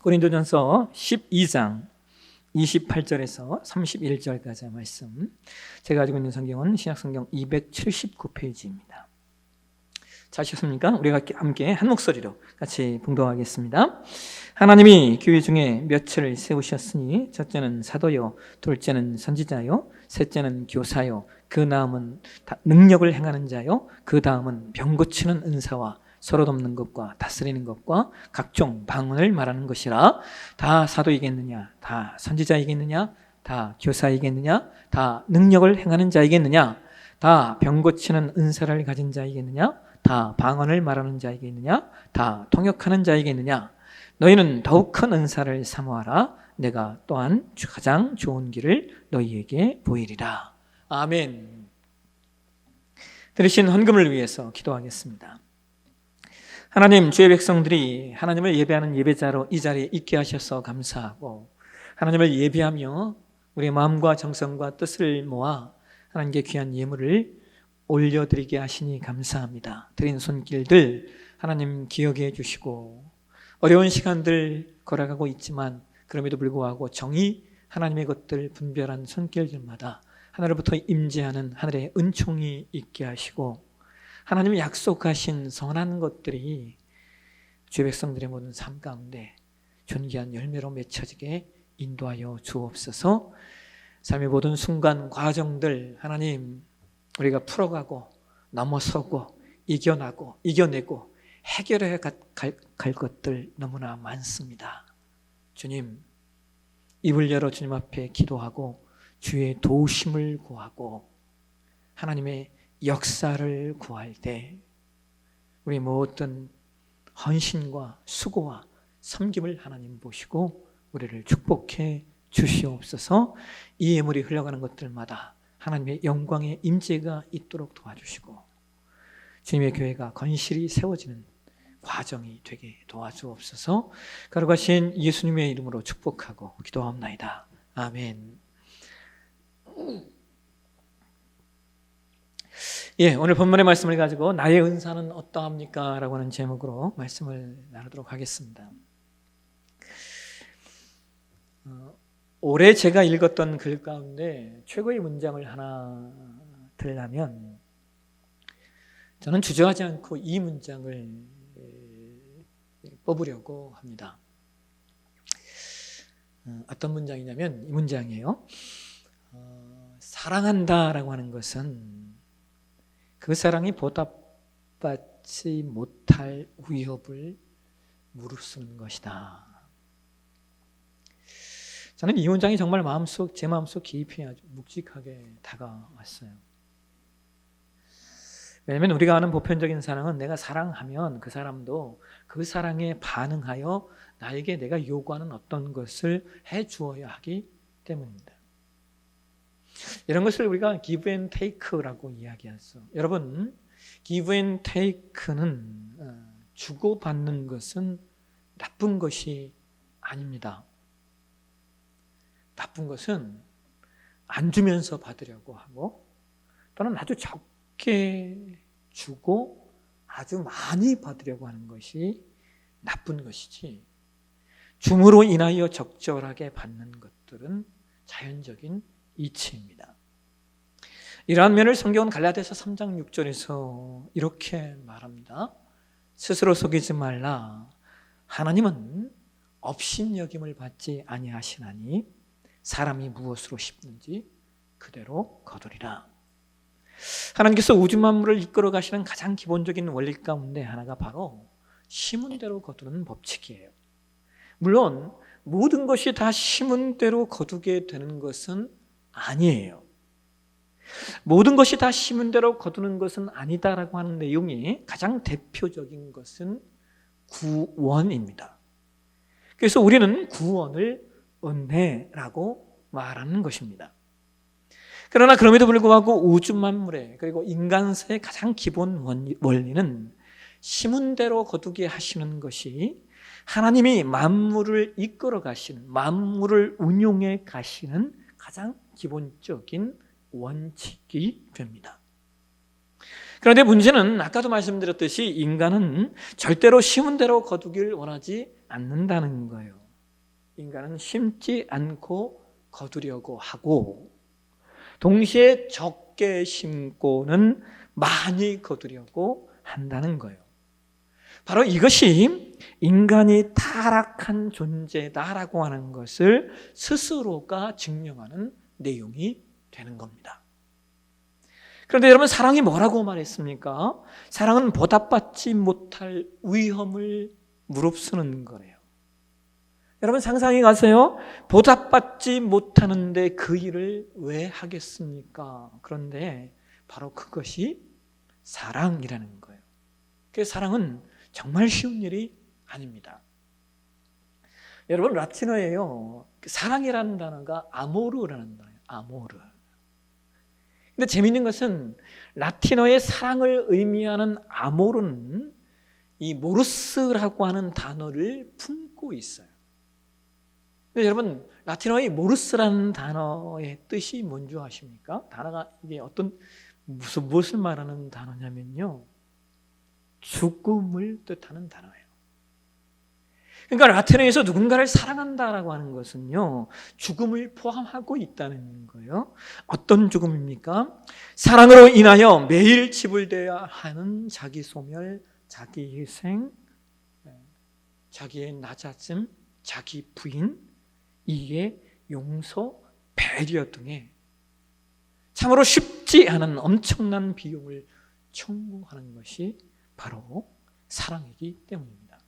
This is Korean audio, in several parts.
고린도전서 12장 28절에서 31절까지의 말씀. 제가 가지고 있는 성경은 신약성경 279페이지입니다. 찾으셨습니까? 우리가 함께 한 목소리로 같이 봉독하겠습니다. 하나님이 교회 중에 몇을 세우셨으니 첫째는 사도요, 둘째는 선지자요, 셋째는 교사요, 그 다음은 능력을 행하는 자요, 그 다음은 병 고치는 은사와 서로 돕는 것과 다스리는 것과 각종 방언을 말하는 것이라. 다 사도이겠느냐? 다 선지자이겠느냐? 다 교사이겠느냐? 다 능력을 행하는 자이겠느냐? 다 병 고치는 은사를 가진 자이겠느냐? 다 방언을 말하는 자이겠느냐? 다 통역하는 자이겠느냐? 너희는 더욱 큰 은사를 사모하라. 내가 또한 가장 좋은 길을 너희에게 보이리라. 아멘. 들으신 헌금을 위해서 기도하겠습니다. 하나님, 주의 백성들이 하나님을 예배하는 예배자로 이 자리에 있게 하셔서 감사하고, 하나님을 예배하며 우리의 마음과 정성과 뜻을 모아 하나님께 귀한 예물을 올려드리게 하시니 감사합니다. 드린 손길들 하나님 기억해 주시고, 어려운 시간들 걸어가고 있지만 그럼에도 불구하고 정의 하나님의 것들 분별한 손길들마다 하늘로부터 임재하는 하늘의 은총이 있게 하시고, 하나님이 약속하신 선한 것들이 주의 백성들의 모든 삶 가운데 존귀한 열매로 맺혀지게 인도하여 주옵소서. 삶의 모든 순간 과정들 하나님 우리가 풀어가고 넘어서고 이겨내고 해결해 갈 것들 너무나 많습니다. 주님, 입을 열어 주님 앞에 기도하고 주의 도우심을 구하고 하나님의 역사를 구할 때 우리 모든 헌신과 수고와 섬김을 하나님 보시고 우리를 축복해 주시옵소서. 이 예물이 흘러가는 것들마다 하나님의 영광의 임재가 있도록 도와주시고 주님의 교회가 건실히 세워지는 과정이 되게 도와주옵소서. 거룩하신 예수님의 이름으로 축복하고 기도하옵나이다. 아멘. 오늘 본문의 말씀을 가지고 나의 은사는 어떠합니까? 라고 하는 제목으로 말씀을 나누도록 하겠습니다. 올해 제가 읽었던 글 가운데 최고의 문장을 하나 들려면 저는 주저하지 않고 이 문장을 뽑으려고 합니다. 어떤 문장이냐면 이 문장이에요. 사랑한다라고 하는 것은 그 사랑이 보답받지 못할 위협을 무릅쓰는 것이다. 저는 이 문장이 정말 제 마음속 깊이 아주 묵직하게 다가왔어요. 왜냐하면 우리가 아는 보편적인 사랑은 내가 사랑하면 그 사람도 그 사랑에 반응하여 나에게 내가 요구하는 어떤 것을 해주어야 하기 때문입니다. 이런 것을 우리가 give and take라고 이야기하죠. 여러분, give and take는 주고받는 것은 나쁜 것이 아닙니다. 나쁜 것은 안 주면서 받으려고 하고 또는 아주 적게 주고 아주 많이 받으려고 하는 것이 나쁜 것이지, 줌으로 인하여 적절하게 받는 것들은 자연적인 이치입니다. 이러한 면을 성경은 갈라디아서 3장 6절에서 이렇게 말합니다. 스스로 속이지 말라. 하나님은 업신여김을 받지 아니하시나니 사람이 무엇으로 심는지 그대로 거두리라. 하나님께서 우주 만물을 이끌어 가시는 가장 기본적인 원리 가운데 하나가 바로 심은 대로 거두는 법칙이에요. 물론 모든 것이 다 심은 대로 거두게 되는 것은 아니에요. 모든 것이 다 심은 대로 거두는 것은 아니다라고 하는 내용이 가장 대표적인 것은 구원입니다. 그래서 우리는 구원을 은혜라고 말하는 것입니다. 그러나 그럼에도 불구하고 우주 만물의 그리고 인간사의 가장 기본 원리는 심은 대로 거두게 하시는 것이 하나님이 만물을 이끌어 가시는, 만물을 운용해 가시는 가장 기본적인 원칙이 됩니다. 그런데 문제는 아까도 말씀드렸듯이 인간은 절대로 심은 대로 거두길 원하지 않는다는 거예요. 인간은 심지 않고 거두려고 하고, 동시에 적게 심고는 많이 거두려고 한다는 거예요. 바로 이것이 인간이 타락한 존재다라고 하는 것을 스스로가 증명하는 내용이 되는 겁니다. 그런데 여러분, 사랑이 뭐라고 말했습니까? 사랑은 보답받지 못할 위험을 무릅쓰는 거래요. 여러분 상상해 가세요. 보답받지 못하는데 그 일을 왜 하겠습니까? 그런데 바로 그것이 사랑이라는 거예요. 그 사랑은 정말 쉬운 일이 아닙니다. 여러분, 라틴어에요, 사랑이라는 단어가 아모르라는 단어예요. 아모르. 근데 재미있는 것은 라틴어의 사랑을 의미하는 아모르는 이 모르스라고 하는 단어를 품고 있어요. 근데 여러분, 라틴어의 모르스라는 단어의 뜻이 뭔지 아십니까? 단어가 이게 무엇을 말하는 단어냐면요, 죽음을 뜻하는 단어예요. 그러니까 라틴어에서 누군가를 사랑한다라고 하는 것은요, 죽음을 포함하고 있다는 거예요. 어떤 죽음입니까? 사랑으로 인하여 매일 지불되어야 하는 자기 소멸, 자기 희생, 자기의 낮아짐, 자기 부인, 이해, 용서, 배려 등의 참으로 쉽지 않은 엄청난 비용을 청구하는 것이 바로 사랑이기 때문입니다.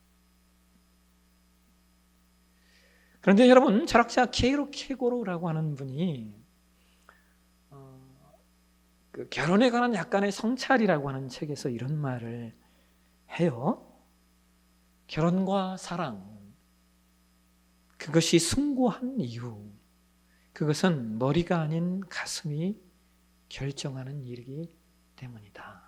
그런데 여러분, 철학자 케이로 케고로라고 하는 분이 그 결혼에 관한 약간의 성찰이라고 하는 책에서 이런 말을 해요. 결혼과 사랑, 그것이 숭고한 이유, 그것은 머리가 아닌 가슴이 결정하는 일이기 때문이다.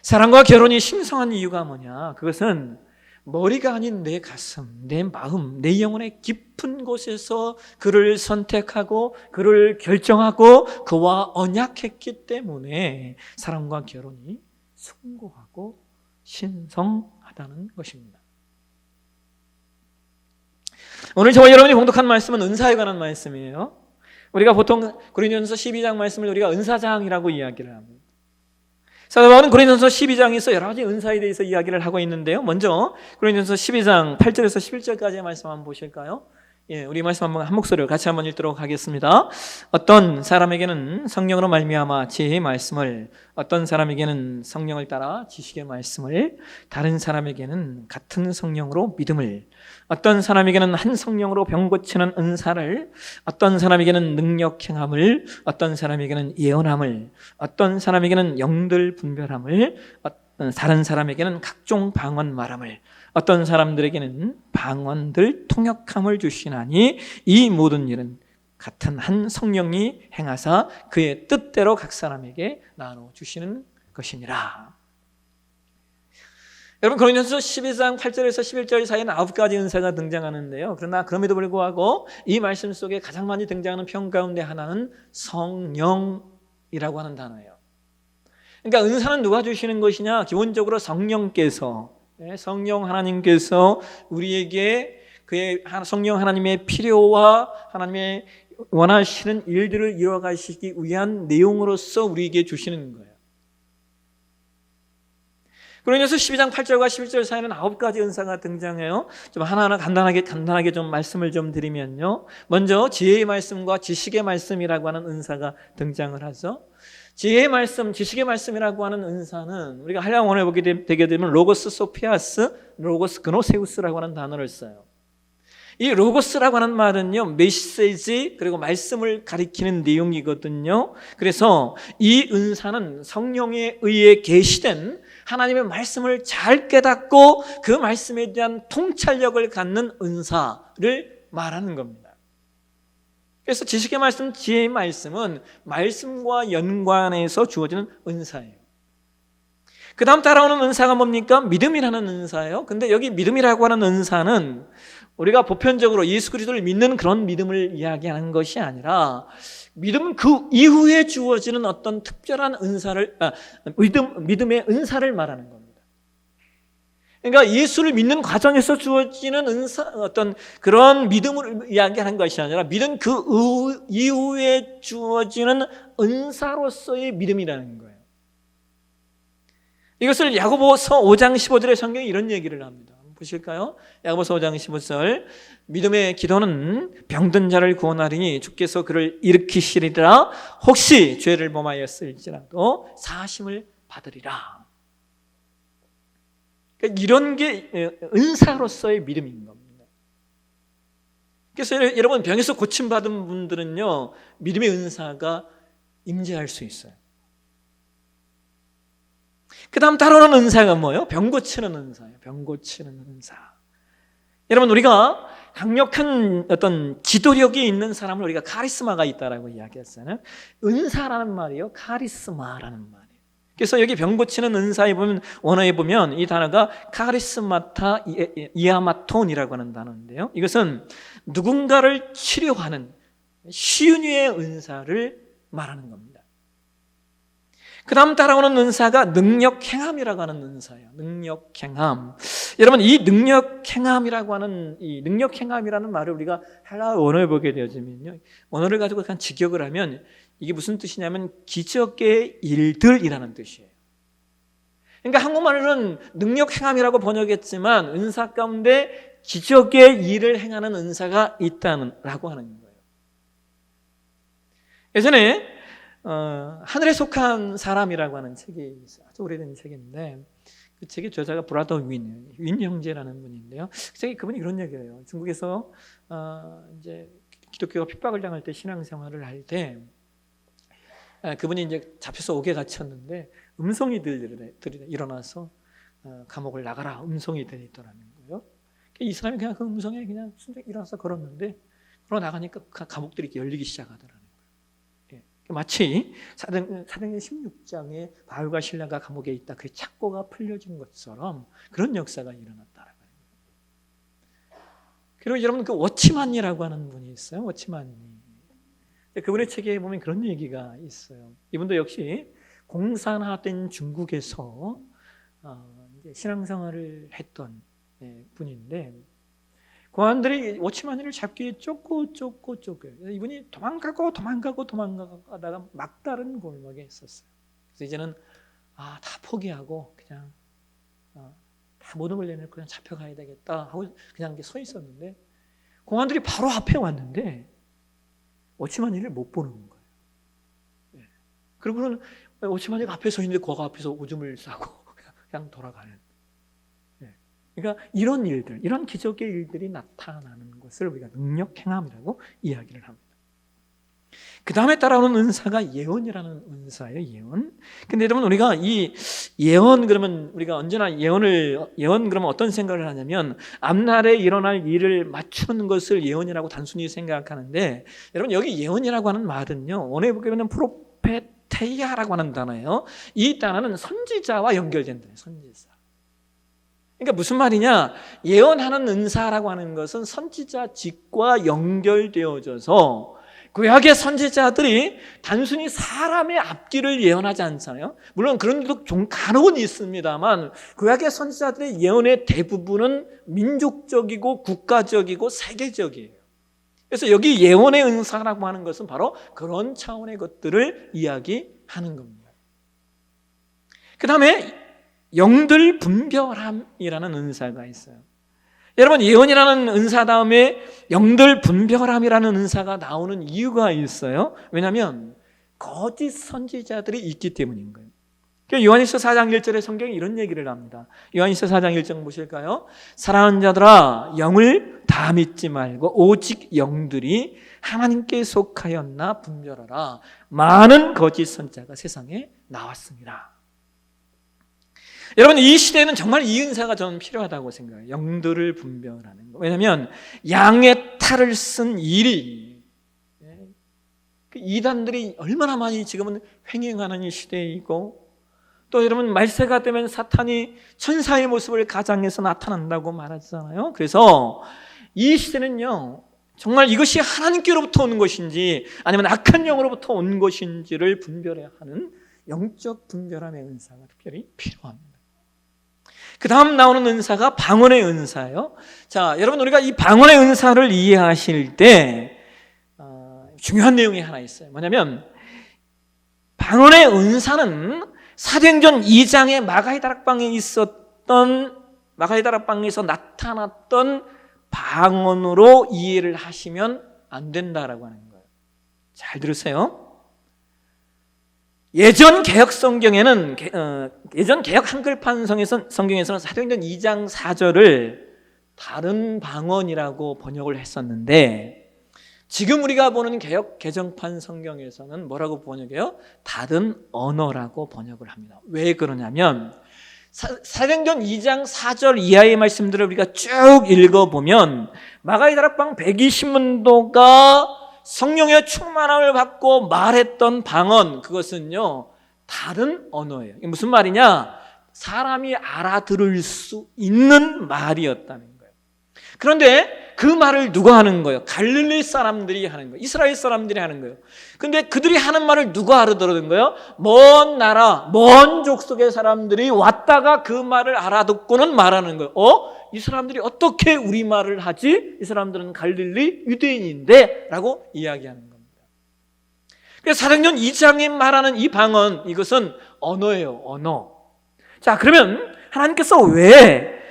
사랑과 결혼이 신성한 이유가 뭐냐? 그것은 머리가 아닌 내 가슴, 내 마음, 내 영혼의 깊은 곳에서 그를 선택하고 그를 결정하고 그와 언약했기 때문에 사랑과 결혼이 숭고하고 신성하다는 것입니다. 오늘 저와 여러분이 봉독한 말씀은 은사에 관한 말씀이에요. 우리가 보통 고린도전서 12장 말씀을 우리가 은사장이라고 이야기를 합니다. 사도 바울은 고린도전서 12장에서 여러 가지 은사에 대해서 이야기를 하고 있는데요. 먼저 고린도전서 12장 8절에서 11절까지의 말씀 한번 보실까요? 우리 말씀 한 목소리로 같이 한번 읽도록 하겠습니다. 어떤 사람에게는 성령으로 말미암아 지혜의 말씀을, 어떤 사람에게는 성령을 따라 지식의 말씀을, 다른 사람에게는 같은 성령으로 믿음을, 어떤 사람에게는 한 성령으로 병 고치는 은사를, 어떤 사람에게는 능력 행함을, 어떤 사람에게는 예언함을, 어떤 사람에게는 영들 분별함을, 다른 사람에게는 각종 방언 말함을, 어떤 사람들에게는 방언들 통역함을 주시나니 이 모든 일은 같은 한 성령이 행하사 그의 뜻대로 각 사람에게 나눠 주시는 것이니라. 여러분, 고린도전서 12장 8절에서 11절 사이에는 9가지 은사가 등장하는데요. 그러나 그럼에도 불구하고 이 말씀 속에 가장 많이 등장하는 표현 가운데 하나는 성령이라고 하는 단어예요. 그러니까 은사는 누가 주시는 것이냐? 기본적으로 성령께서, 성령 하나님께서 우리에게 그의 성령 하나님의 필요와 하나님의 원하시는 일들을 이루어가시기 위한 내용으로서 우리에게 주시는 거예요. 고린도전서 12장 8절과 11절 사이에는 9가지 은사가 등장해요. 좀 하나하나 간단하게 좀 말씀을 좀 드리면요. 먼저 지혜의 말씀과 지식의 말씀이라고 하는 은사가 등장을 하죠. 지혜의 말씀, 지식의 말씀이라고 하는 은사는 우리가 한양원에 보게 되게 되면 로고스 소피아스, 로고스 그노세우스라고 하는 단어를 써요. 이 로고스라고 하는 말은요, 메시지 그리고 말씀을 가리키는 내용이거든요. 그래서 이 은사는 성령에 의해 계시된 하나님의 말씀을 잘 깨닫고 그 말씀에 대한 통찰력을 갖는 은사를 말하는 겁니다. 그래서 지식의 말씀, 지혜의 말씀은 말씀과 연관해서 주어지는 은사예요. 그 다음 따라오는 은사가 뭡니까? 믿음이라는 은사예요. 근데 여기 믿음이라고 하는 은사는 우리가 보편적으로 예수 그리스도를 믿는 그런 믿음을 이야기하는 것이 아니라 믿음은 그 이후에 주어지는 어떤 특별한 은사를, 믿음의 은사를 말하는 겁니다. 그러니까 예수를 믿는 과정에서 주어지는 은사, 어떤 그런 믿음을 이야기하는 것이 아니라 믿은 그 이후에 주어지는 은사로서의 믿음이라는 거예요. 이것을 야고보서 5장 15절에 성경이 이런 얘기를 합니다. 한번 보실까요? 야고보서 5장 15절. 믿음의 기도는 병든 자를 구원하리니 주께서 그를 일으키시리라. 혹시 죄를 범하였을지라도 사하심을 받으리라. 그러니까 이런 게 은사로서의 믿음인 겁니다. 그래서 여러분 병에서 고침받은 분들은요, 믿음의 은사가 임재할 수 있어요. 그 다음 따라오는 은사가 뭐예요? 병 고치는 은사예요. 병 고치는 은사. 여러분, 우리가 강력한 어떤 지도력이 있는 사람을 우리가 카리스마가 있다라고 이야기했어요. 은사라는 말이요, 카리스마라는 말이에요. 그래서 여기 병 고치는 은사에 보면, 원어에 보면 이 단어가 카리스마타 이아마톤이라고 하는 단어인데요. 이것은 누군가를 치료하는 시은유의 은사를 말하는 겁니다. 그 다음 따라오는 은사가 능력행함이라고 하는 은사예요. 능력행함. 여러분, 이 능력행함이라고 하는, 이 능력행함이라는 말을 우리가 헬라어 원어에 보게 되어지면요, 원어를 가지고 약간 직역을 하면 이게 무슨 뜻이냐면 기적의 일들이라는 뜻이에요. 그러니까 한국말로는 능력행함이라고 번역했지만 은사 가운데 기적의 일을 행하는 은사가 있다라고 하는 거예요. 예전에 하늘에 속한 사람이라고 하는 책이 있어요. 아주 오래된 책인데 그 책의 저자가 브라더 윈 형제라는 분인데요. 그 책에 그분이 이런 얘기를 해요. 중국에서 이제 기독교가 핍박을 당할 때 신앙생활을 할 때 그분이 이제 잡혀서 옥에 갇혔는데 음성이 일어나서 감옥을 나가라, 음성이 들리더라는 거예요. 이 사람이 그냥 그 음성에 그냥 순전히 일어나서 걸었는데 걸어 나가니까 감옥들이 열리기 시작하더라는 거예요. 마치 사도행전 16장에 바울과 실라가 감옥에 있다, 그 착고가 풀려진 것처럼 그런 역사가 일어났다라고 합니다. 그리고 여러분, 그 워치만이라고 하는 분이 있어요. 워치만이. 그분의 책에 보면 그런 얘기가 있어요. 이분도 역시 공산화된 중국에서 신앙생활을 했던 분인데, 공안들이 워치만이를 잡기에 쫓고 이분이 도망가다가 막다른 골목에 있었어요. 그래서 이제는 다 포기하고 그냥 다 모든 걸 내놓고 그냥 잡혀가야 되겠다 하고 그냥 서 있었는데, 공안들이 바로 앞에 왔는데 워치만이를 못 보는 거예요. 그리고는 워치만이가 앞에 서 있는데 거가 앞에서 오줌을 싸고 그냥 돌아가는. 그러니까 이런 일들, 이런 기적의 일들이 나타나는 것을 우리가 능력행함이라고 이야기를 합니다. 그 다음에 따라오는 은사가 예언이라는 은사예요. 예언. 근데 여러분, 우리가 이 예언 그러면 우리가 언제나 예언 그러면 어떤 생각을 하냐면 앞날에 일어날 일을 맞추는 것을 예언이라고 단순히 생각하는데, 여러분, 여기 예언이라고 하는 말은요, 원어에 보게 되면 프로페테이아라고 하는 단어예요. 이 단어는 선지자와 연결된다. 선지자. 그러니까 무슨 말이냐? 예언하는 은사라고 하는 것은 선지자직과 연결되어져서 구약의 선지자들이 단순히 사람의 앞길을 예언하지 않잖아요. 물론 그런 일도 좀 간혹은 있습니다만 구약의 선지자들의 예언의 대부분은 민족적이고 국가적이고 세계적이에요. 그래서 여기 예언의 은사라고 하는 것은 바로 그런 차원의 것들을 이야기하는 겁니다. 그 다음에 영들 분별함이라는 은사가 있어요. 여러분, 예언이라는 은사 다음에 영들 분별함이라는 은사가 나오는 이유가 있어요. 왜냐하면 거짓 선지자들이 있기 때문인 거예요. 요한일서 4장 1절에 성경이 이런 얘기를 합니다. 요한일서 4장 1절 보실까요? 사랑하는 자들아, 영을 다 믿지 말고 오직 영들이 하나님께 속하였나 분별하라. 많은 거짓 선지자가 세상에 나왔습니다. 여러분, 이 시대에는 정말 이 은사가 저는 필요하다고 생각해요. 영들을 분별하는 거. 왜냐하면 양의 탈을 쓴 일이, 그 이단들이 얼마나 많이 지금은 횡행하는 이 시대이고, 또 여러분, 말세가 되면 사탄이 천사의 모습을 가장해서 나타난다고 말하잖아요. 그래서 이 시대는요, 정말 이것이 하나님께로부터 오는 것인지 아니면 악한 영으로부터 온 것인지를 분별해야 하는 영적 분별함의 은사가 특별히 필요합니다. 그 다음 나오는 은사가 방언의 은사예요. 자, 여러분 우리가 이 방언의 은사를 이해하실 때 중요한 내용이 하나 있어요. 뭐냐면 방언의 은사는 사도행전 2장의 마가의 다락방에 있었던 마가의 다락방에서 나타났던 방언으로 이해를 하시면 안 된다라고 하는 거예요. 잘 들으세요. 예전 개혁 성경에는 예전 개혁 한글판 성경에서는 사도행전 2장 4절을 다른 방언이라고 번역을 했었는데 지금 우리가 보는 개혁 개정판 성경에서는 뭐라고 번역해요? 다른 언어라고 번역을 합니다. 왜 그러냐면 사도행전 2장 4절 이하의 말씀들을 우리가 쭉 읽어보면 마가의 다락방 120문도가 성령의 충만함을 받고 말했던 방언, 그것은요 다른 언어예요. 이게 무슨 말이냐? 사람이 알아들을 수 있는 말이었다는 거예요. 그런데 그 말을 누가 하는 거예요? 갈릴리 사람들이 하는 거예요. 이스라엘 사람들이 하는 거예요. 근데 그들이 하는 말을 누가 알아들은 거예요? 먼 나라, 먼 족속의 사람들이 왔다가 그 말을 알아듣고는 말하는 거예요. 이 사람들이 어떻게 우리말을 하지? 이 사람들은 갈릴리 유대인인데 라고 이야기하는 겁니다. 그래서 사도행전 2장에 말하는 이 방언, 이것은 언어예요. 언어. 자, 그러면 하나님께서 왜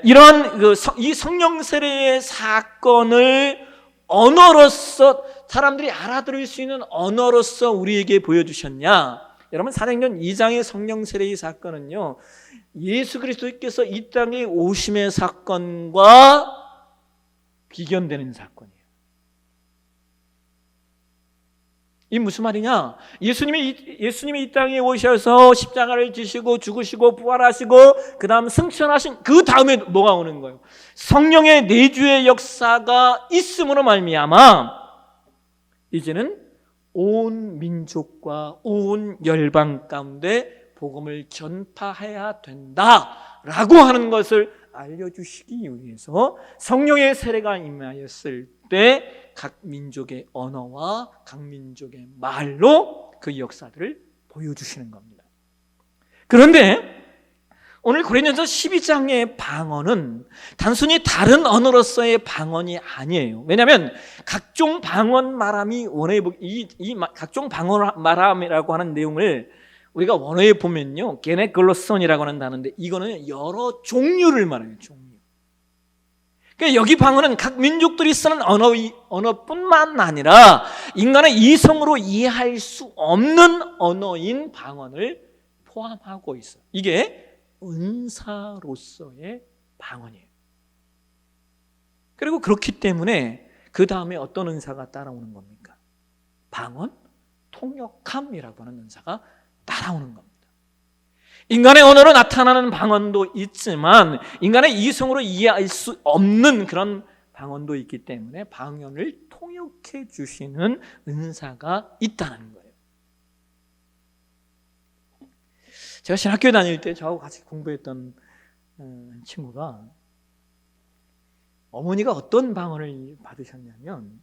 이런 이 성령 세례의 사건을 언어로서 사람들이 알아들을 수 있는 언어로서 우리에게 보여주셨냐? 여러분 사도행전 2장의 성령 세례의 사건은요 예수 그리스도께서 이 땅에 오심의 사건과 비견되는 사건이에요. 이 무슨 말이냐? 예수님이 이 땅에 오셔서 십자가를 지시고 죽으시고 부활하시고 그 다음 승천하신 그 다음에 뭐가 오는 거예요? 성령의 내주의 역사가 있음으로 말미암아 이제는 온 민족과 온 열방 가운데 복음을 전파해야 된다라고 하는 것을 알려주시기 위해서 성령의 세례가 임하였을 때 각 민족의 언어와 각 민족의 말로 그 역사들을 보여주시는 겁니다. 그런데 오늘 고린도전서 12장의 방언은 단순히 다른 언어로서의 방언이 아니에요. 왜냐하면 각종 방언 말함이 원어에 각종 방언 말함이라고 하는 내용을 우리가 원어에 보면요 게네글로손이라고 하는 단어인데 이거는 여러 종류를 말해요. 종류. 그러니까 여기 방언은 각 민족들이 쓰는 언어뿐만 아니라 인간의 이성으로 이해할 수 없는 언어인 방언을 포함하고 있어요. 이게 은사로서의 방언이에요. 그리고 그렇기 때문에 그 다음에 어떤 은사가 따라오는 겁니까? 방언, 통역함이라고 하는 은사가 따라오는 겁니다. 인간의 언어로 나타나는 방언도 있지만 인간의 이성으로 이해할 수 없는 그런 방언도 있기 때문에 방언을 통역해 주시는 은사가 있다는 거예요. 제가 신학교에 다닐 때 저하고 같이 공부했던 친구가 어머니가 어떤 방언을 받으셨냐면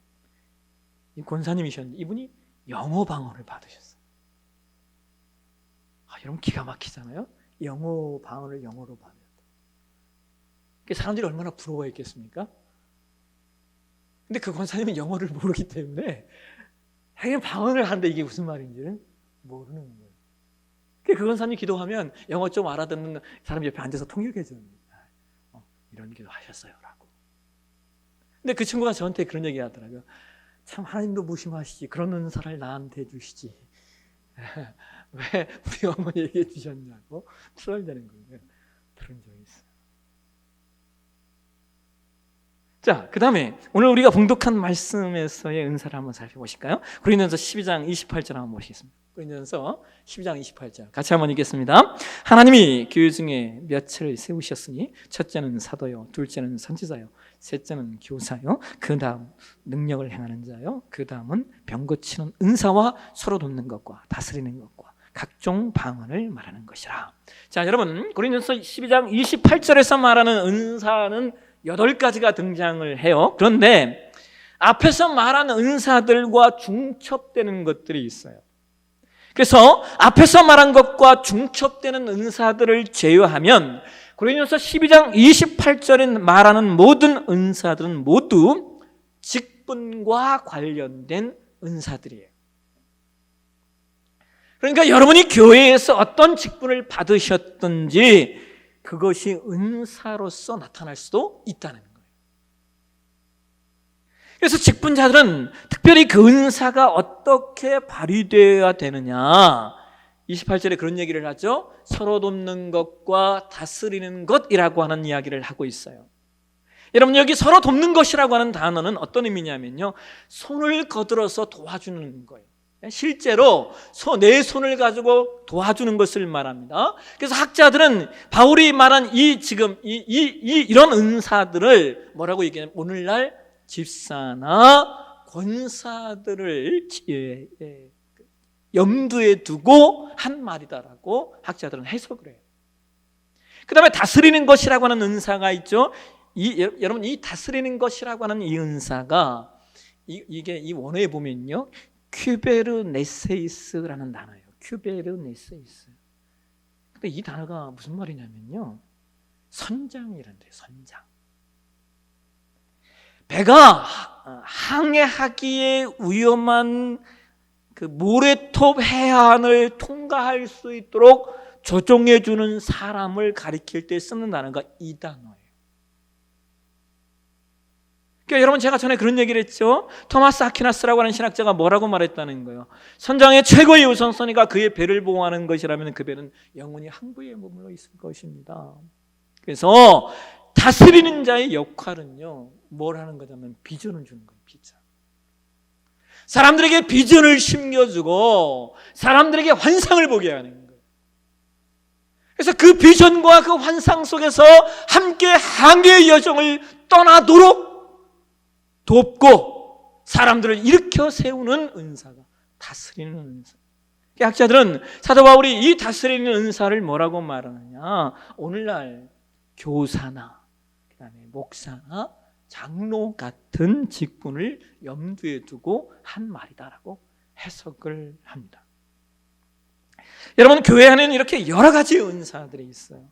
이 권사님이셨는데 이분이 영어 방언을 받으셨어요. 여러분 기가 막히잖아요. 영어 방언을 영어로 받았다. 사람들이 얼마나 부러워했겠습니까? 근데 그 권사님은 영어를 모르기 때문에 그냥 방언을 하는데 이게 무슨 말인지는 모르는 거예요. 그 권사님이 기도하면 영어 좀 알아듣는 사람 옆에 앉아서 통역해 줍니다. 이런 기도 하셨어요 라고. 근데 그 친구가 저한테 그런 얘기 하더라고요. 참 하나님도 무심하시지 그런 은사를 나한테 주시지 왜 우리 어머니에게 주셨냐고 투덜대는 거예요. 들은 적이 있어요. 자, 그 다음에 오늘 우리가 봉독한 말씀에서의 은사를 한번 살펴보실까요? 고린도전서 12장 28절 한번 보시겠습니다. 고린도전서 12장 28절 같이 한번 읽겠습니다. 하나님이 교회 중에 몇을 세우셨으니 첫째는 사도요, 둘째는 선지자요, 셋째는 교사요, 그 다음 능력을 행하는 자요, 그 다음은 병 고치는 은사와 서로 돕는 것과 다스리는 것과 각종 방언을 말하는 것이라. 자, 여러분 고린도전서 12장 28절에서 말하는 은사는 8가지가 등장을 해요. 그런데 앞에서 말한 은사들과 중첩되는 것들이 있어요. 그래서 앞에서 말한 것과 중첩되는 은사들을 제외하면 고린도서 12장 28절에 말하는 모든 은사들은 모두 직분과 관련된 은사들이에요. 그러니까 여러분이 교회에서 어떤 직분을 받으셨든지 그것이 은사로서 나타날 수도 있다는 거예요. 그래서 직분자들은 특별히 그 은사가 어떻게 발휘되어야 되느냐, 28절에 그런 얘기를 하죠. 서로 돕는 것과 다스리는 것이라고 하는 이야기를 하고 있어요. 여러분, 여기 서로 돕는 것이라고 하는 단어는 어떤 의미냐면요, 손을 거들어서 도와주는 거예요. 실제로 내 손을 가지고 도와주는 것을 말합니다. 그래서 학자들은 바울이 말한 이런 은사들을 뭐라고 얘기하냐면 오늘날 집사나 권사들을 염두에 두고 한 말이다라고 학자들은 해석을 해요. 그 다음에 다스리는 것이라고 하는 은사가 있죠. 여러분, 이 다스리는 것이라고 하는 이 은사가 이 원어에 보면요, 큐베르네세이스라는 단어예요. 큐베르네세이스. 근데 이 단어가 무슨 말이냐면요, 선장이란데, 선장. 배가 항해하기에 위험한 그 모래톱 해안을 통과할 수 있도록 조종해 주는 사람을 가리킬 때 쓰는 단어가 이 단어예요. 그러니까 여러분, 제가 전에 그런 얘기를 했죠. 토마스 아퀴나스라고 하는 신학자가 뭐라고 말했다는 거예요. 선장의 최고의 우선순위가 그의 배를 보호하는 것이라면 그 배는 영원히 항구에 머물러 있을 것입니다. 그래서 다스리는 자의 역할은요, 뭘 하는 거냐면 비전을 주는 거예요. 비전. 사람들에게 비전을 심겨주고 사람들에게 환상을 보게 하는 거예요. 그래서 그 비전과 그 환상 속에서 함께 항해의 여정을 떠나도록 돕고 사람들을 일으켜 세우는 은사가 다스리는 은사. 학자들은 사도 바울이 이 다스리는 은사를 뭐라고 말하느냐, 오늘날 교사나 그다음에 목사나 장로 같은 직분을 염두에 두고 한 말이다라고 해석을 합니다. 여러분, 교회 안에는 이렇게 여러 가지 은사들이 있어요.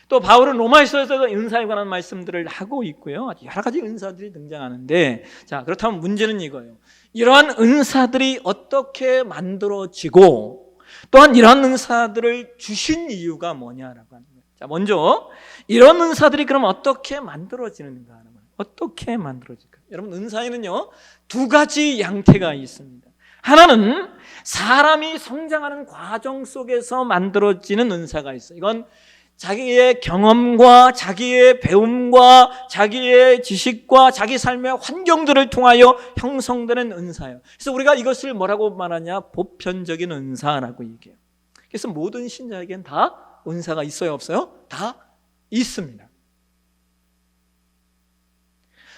또 바울은 로마서에서도 은사에 관한 말씀들을 하고 있고요. 여러 가지 은사들이 등장하는데, 자, 그렇다면 문제는 이거예요. 이러한 은사들이 어떻게 만들어지고 또한 이러한 은사들을 주신 이유가 뭐냐라고 하는 거예요. 자, 먼저 이런 은사들이 그럼 어떻게 만들어지는가 하는 거예요. 어떻게 만들어질까? 여러분, 은사에는요, 두 가지 양태가 있습니다. 하나는 사람이 성장하는 과정 속에서 만들어지는 은사가 있어요. 이건 자기의 경험과 자기의 배움과 자기의 지식과 자기 삶의 환경들을 통하여 형성되는 은사예요. 그래서 우리가 이것을 뭐라고 말하냐? 보편적인 은사라고 얘기해요. 그래서 모든 신자에겐 다 은사가 있어요, 없어요? 다 있습니다.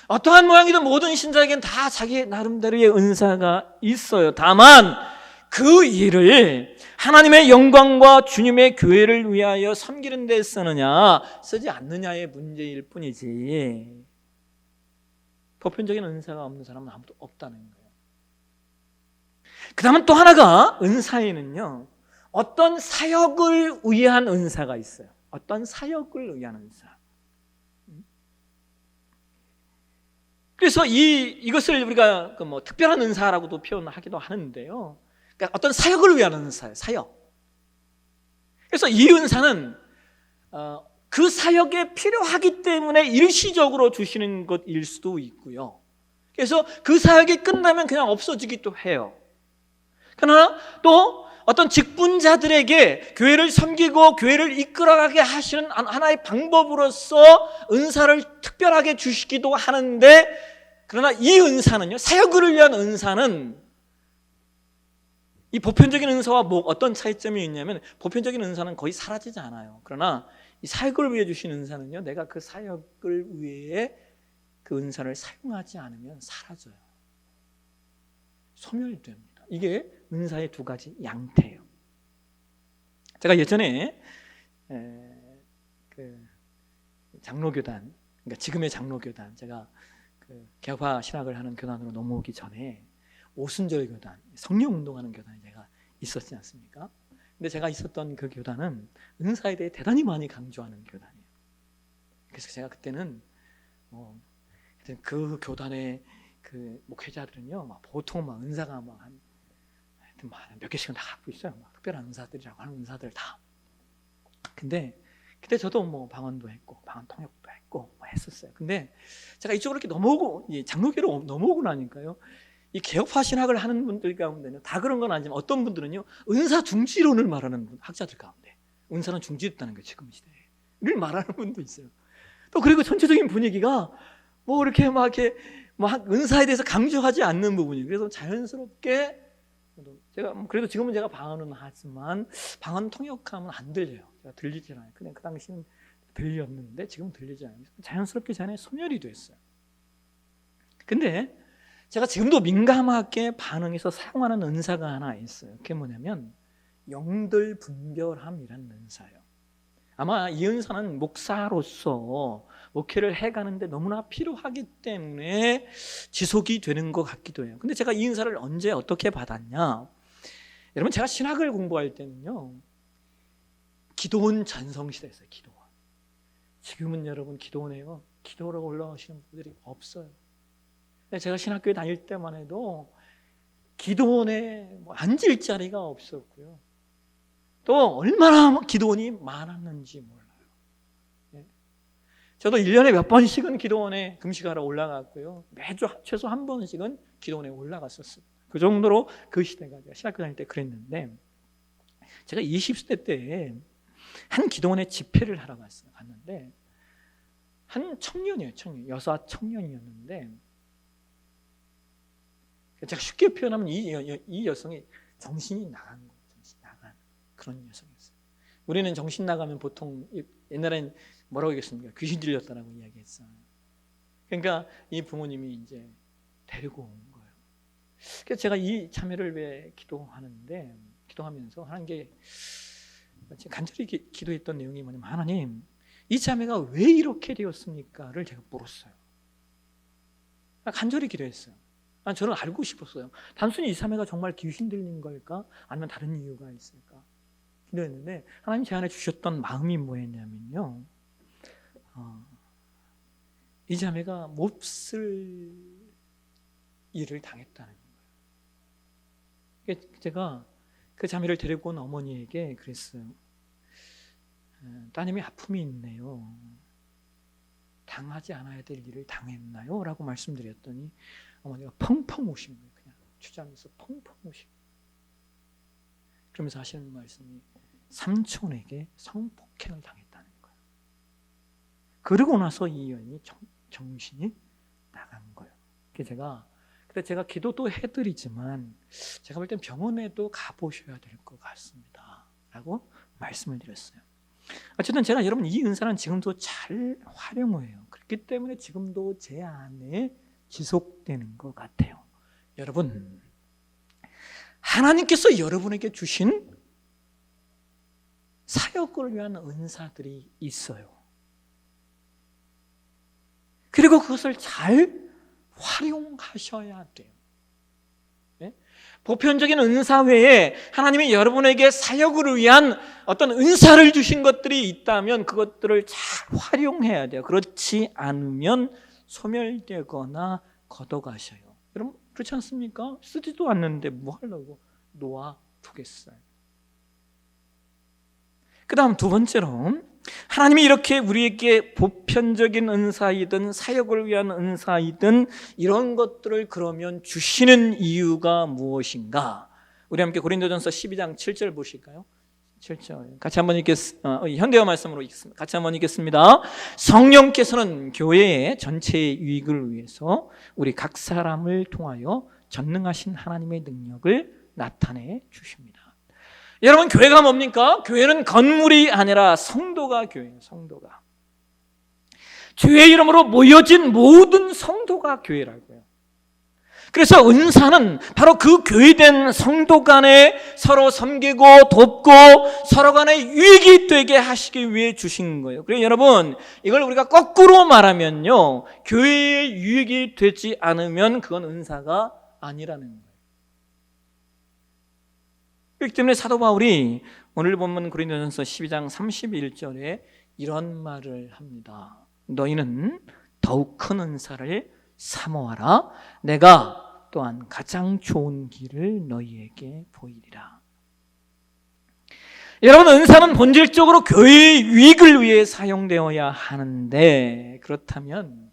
어떠한 모양이든 모든 신자에겐 다 자기 나름대로의 은사가 있어요. 다만 그 일을 하나님의 영광과 주님의 교회를 위하여 섬기는 데 쓰느냐 쓰지 않느냐의 문제일 뿐이지, 보편적인 은사가 없는 사람은 아무도 없다는 거예요. 그 다음은 또 하나가, 은사에는요, 어떤 사역을 위한 은사가 있어요. 어떤 사역을 위한 은사. 그래서 이것을 우리가 특별한 은사라고도 표현하기도 하는데요. 그러니까 어떤 사역을 위한 은사예요. 사역. 그래서 이 은사는 그 사역에 필요하기 때문에 일시적으로 주시는 것일 수도 있고요. 그래서 그 사역이 끝나면 그냥 없어지기도 해요. 그러나 또 어떤 직분자들에게 교회를 섬기고 교회를 이끌어가게 하시는 하나의 방법으로서 은사를 특별하게 주시기도 하는데, 그러나 이 은사는요, 사역을 위한 은사는 이 보편적인 은사와 어떤 차이점이 있냐면, 보편적인 은사는 거의 사라지지 않아요. 그러나 이 사역을 위해 주신 은사는요, 내가 그 사역을 위해 그 은사를 사용하지 않으면 사라져요. 소멸됩니다. 이게 은사의 두 가지 양태예요. 제가 예전에 그 장로교단, 그러니까 지금의 장로교단, 제가 그 개화 신학을 하는 교단으로 넘어오기 전에 오순절 교단, 성령 운동하는 교단에 제가 있었지 않습니까? 근데 제가 있었던 그 교단은 은사에 대해 대단히 많이 강조하는 교단이에요. 그래서 제가 그때는 하여튼 그 교단의 그 목회자들은요, 막 보통 막 은사가 막 하여튼 막 몇 개씩은 다 갖고 있어요. 막 특별한 은사들이라고 하는 은사들 다. 근데 그때 저도 뭐 방언도 했고 방언 통역도 했고 뭐 했었어요. 근데 제가 이쪽으로 이렇게 넘어오고 장로교로 넘어오고 나니까요, 이 개혁파 신학을 하는 분들 가운데는 다 그런 건 아니지만 어떤 분들은요, 은사 중지론을 말하는 학자들 가운데 은사는 중지됐다는 거예요. 지금 시대를 말하는 분도 있어요. 또 그리고 전체적인 분위기가 뭐 이렇게 막 이렇게 막 은사에 대해서 강조하지 않는 부분이, 그래서 자연스럽게 제가 그래도 지금은 제가 방언은 하지만 방언 통역하면 안 들려요. 제가 들리질 않아요. 그냥 그 당시는 들렸는데 지금은 들리지 않아요. 자연스럽게 제 안에 소멸이 됐어요. 근데 제가 지금도 민감하게 반응해서 사용하는 은사가 하나 있어요. 그게 뭐냐면 영들 분별함이라는 은사예요. 아마 이 은사는 목사로서 목회를 해가는데 너무나 필요하기 때문에 지속이 되는 것 같기도 해요. 근데 제가 이 은사를 언제 어떻게 받았냐? 여러분, 제가 신학을 공부할 때는요, 기도원 전성시대였어요. 기도원. 지금은 여러분 기도원에요, 기도로 올라오시는 분들이 없어요. 제가 신학교에 다닐 때만 해도 기도원에 앉을 자리가 없었고요, 또 얼마나 기도원이 많았는지 몰라요. 저도 1년에 몇 번씩은 기도원에 금식하러 올라갔고요, 매주 최소 한 번씩은 기도원에 올라갔었어요. 그 정도로 그 시대가, 제가 신학교 다닐 때 그랬는데, 제가 20대 때 한 기도원에 집회를 하러 갔는데 한 청년이에요. 여사 청년이었는데, 제가 쉽게 표현하면 이 여성이 정신이 나간 거예요. 정신이 나간 그런 여성이었어요. 우리는 정신 나가면 보통 옛날엔 뭐라고 얘기했습니까? 귀신 들렸다라고 이야기했어요. 그러니까 이 부모님이 이제 데리고 온 거예요. 그래서 제가 이 자매를 왜 기도하면서 하는 게, 간절히 기도했던 내용이 뭐냐면, 하나님, 이 자매가 왜 이렇게 되었습니까를 제가 물었어요. 간절히 기도했어요. 저는 알고 싶었어요. 단순히 이 자매가 정말 귀신 들린 걸까? 아니면 다른 이유가 있을까? 기도했는데 하나님 제 안에 주셨던 마음이 뭐였냐면요, 이 자매가 몹쓸 일을 당했다는 거예요. 제가 그 자매를 데리고 온 어머니에게 그랬어요. 따님이 아픔이 있네요. 당하지 않아야 될 일을 당했나요? 라고 말씀드렸더니 어머니가 펑펑 우신 거예요. 그냥 주저앉아서 펑펑 우시고, 그러면서 하시는 말씀이 삼촌에게 성폭행을 당했다는 거예요. 그러고 나서 이 여인이 정신이 나간 거예요. 그때 제가 기도도 해드리지만 제가 볼 땐 병원에도 가보셔야 될 것 같습니다 라고 말씀을 드렸어요. 어쨌든 제가 여러분 이 은사는 지금도 잘 활용해요. 그렇기 때문에 지금도 제 안에 지속되는 것 같아요. 여러분, 하나님께서 여러분에게 주신 사역을 위한 은사들이 있어요. 그리고 그것을 잘 활용하셔야 돼요. 보편적인 은사 외에 하나님이 여러분에게 사역을 위한 어떤 은사를 주신 것들이 있다면 그것들을 잘 활용해야 돼요. 그렇지 않으면 소멸되거나 걷어가셔요. 여러분 그렇지 않습니까? 쓰지도 않는데 뭐 하려고 놓아두겠어요. 그 다음 두 번째로, 하나님이 이렇게 우리에게 보편적인 은사이든 사역을 위한 은사이든 이런 것들을 그러면 주시는 이유가 무엇인가? 우리 함께 고린도전서 12장 7절 보실까요? 7절 같이 한번 현대어 말씀으로 읽겠습니다. 같이 한번 읽겠습니다. 성령께서는 교회의 전체의 유익을 위해서 우리 각 사람을 통하여 전능하신 하나님의 능력을 나타내 주십니다. 여러분 교회가 뭡니까? 교회는 건물이 아니라 성도가 교회예요. 성도가. 주의 이름으로 모여진 모든 성도가 교회라고요. 그래서 은사는 바로 그 교회된 성도 간에 서로 섬기고 돕고 서로 간에 유익이 되게 하시기 위해 주신 거예요. 그래서 여러분 이걸 우리가 거꾸로 말하면요, 교회의 유익이 되지 않으면 그건 은사가 아니라는 거예요. 그렇기 때문에 사도 바울이 오늘 본문 고린도전서 12장 31절에 이런 말을 합니다. 너희는 더욱 큰 은사를 사모하라. 내가 또한 가장 좋은 길을 너희에게 보이리라. 여러분, 은사는 본질적으로 교회의 유익을 위해 사용되어야 하는데, 그렇다면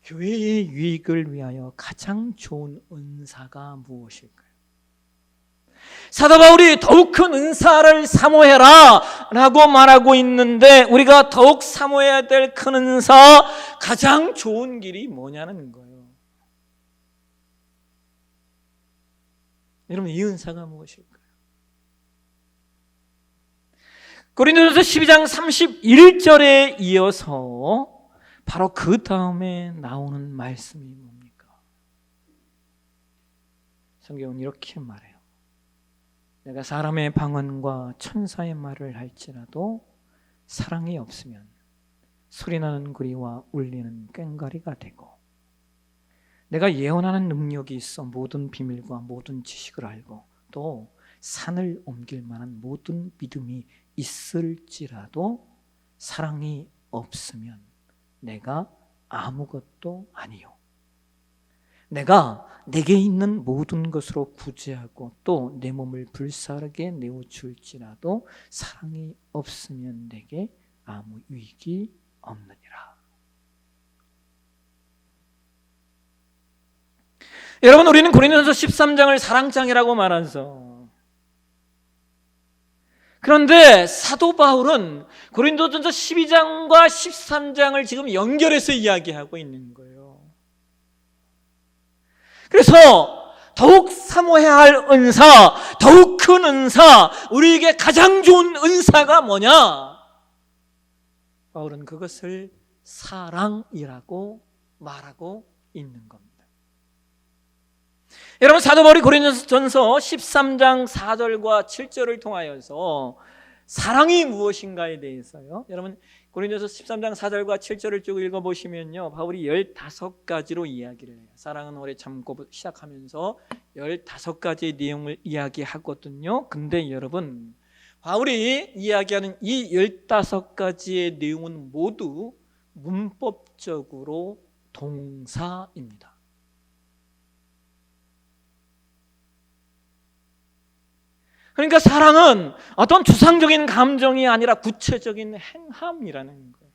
교회의 유익을 위하여 가장 좋은 은사가 무엇일까요? 사도 바울이 더욱 큰 은사를 사모해라 라고 말하고 있는데, 우리가 더욱 사모해야 될 큰 은사, 가장 좋은 길이 뭐냐는 거예요. 여러분, 이 은사가 무엇일까요? 고린도전서 12장 31절에 이어서 바로 그 다음에 나오는 말씀이 뭡니까? 성경은 이렇게 말해요. 내가 사람의 방언과 천사의 말을 할지라도 사랑이 없으면 소리나는 구리와 울리는 꽹과리가 되고, 내가 예언하는 능력이 있어 모든 비밀과 모든 지식을 알고 또 산을 옮길 만한 모든 믿음이 있을지라도 사랑이 없으면 내가 아무것도 아니요. 내가 내게 있는 모든 것으로 구제하고 또 내 몸을 불사르게 내어줄지라도 사랑이 없으면 내게 아무 유익이 없느니라. 여러분, 우리는 고린도전서 13장을 사랑장이라고 말하죠. 그런데 사도 바울은 고린도전서 12장과 13장을 지금 연결해서 이야기하고 있는 거예요. 그래서 더욱 사모해야 할 은사, 더욱 큰 은사, 우리에게 가장 좋은 은사가 뭐냐? 바울은 그것을 사랑이라고 말하고 있는 겁니다. 여러분, 사도 바울이 고린도전서 13장 4절과 7절을 통하여서 사랑이 무엇인가에 대해서요, 여러분 고린도전서 13장 4절과 7절을 쭉 읽어보시면요, 바울이 15가지로 이야기를 해요. 사랑은 오래 참고 시작하면서 15가지의 내용을 이야기하거든요. 근데 여러분, 바울이 이야기하는 이 15가지의 내용은 모두 문법적으로 동사입니다. 그러니까 사랑은 어떤 추상적인 감정이 아니라 구체적인 행함이라는 거예요.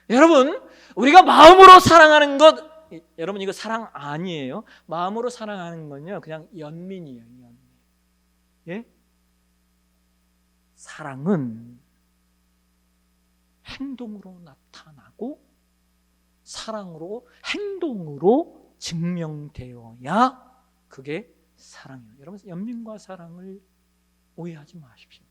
여러분, 우리가 마음으로 사랑하는 것, 여러분 이거 사랑 아니에요. 마음으로 사랑하는 건요, 그냥 연민이에요. 연민. 예? 사랑은 행동으로 나타나고 사랑으로, 행동으로 증명되어야 그게 사랑이에요. 여러분, 연민과 사랑을 오해하지 마십시오.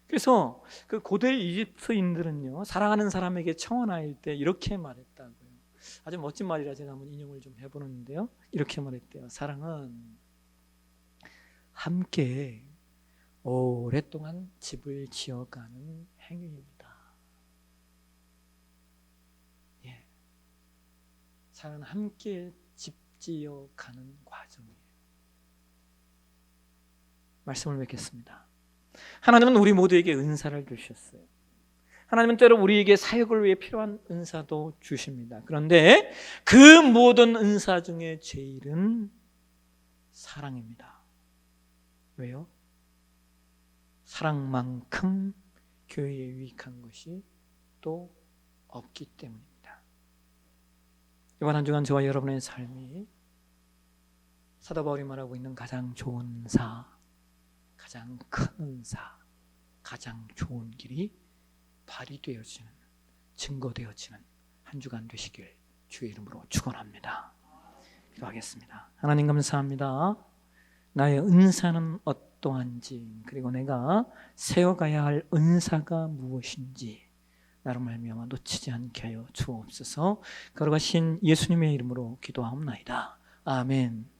그래서 그 고대 이집트인들은요, 사랑하는 사람에게 청혼할 때 이렇게 말했다고요. 아주 멋진 말이라 제가 한번 인용을 좀 해보는데요, 이렇게 말했대요. 사랑은 함께 오랫동안 집을 지어가는 행위입니다. 예, 사랑은 함께 지어가는 과정이에요. 말씀을 맺겠습니다. 하나님은 우리 모두에게 은사를 주셨어요. 하나님은 때로 우리에게 사역을 위해 필요한 은사도 주십니다. 그런데 그 모든 은사 중에 제일은 사랑입니다. 왜요? 사랑만큼 교회에 유익한 것이 또 없기 때문입니다. 이번 한 주간 저와 여러분의 삶이 사도 바울이 말하고 있는 가장 좋은 은사, 가장 큰 은사, 가장 좋은 길이 발휘되어지는, 증거되어지는 한 주간 되시길 주의 이름으로 축원합니다. 기도하겠습니다. 하나님 감사합니다. 나의 은사는 어떠한지, 그리고 내가 세워가야 할 은사가 무엇인지 나로 말미암아 놓치지 않게 하여 주옵소서. 거룩하신 예수님의 이름으로 기도하옵나이다. 아멘.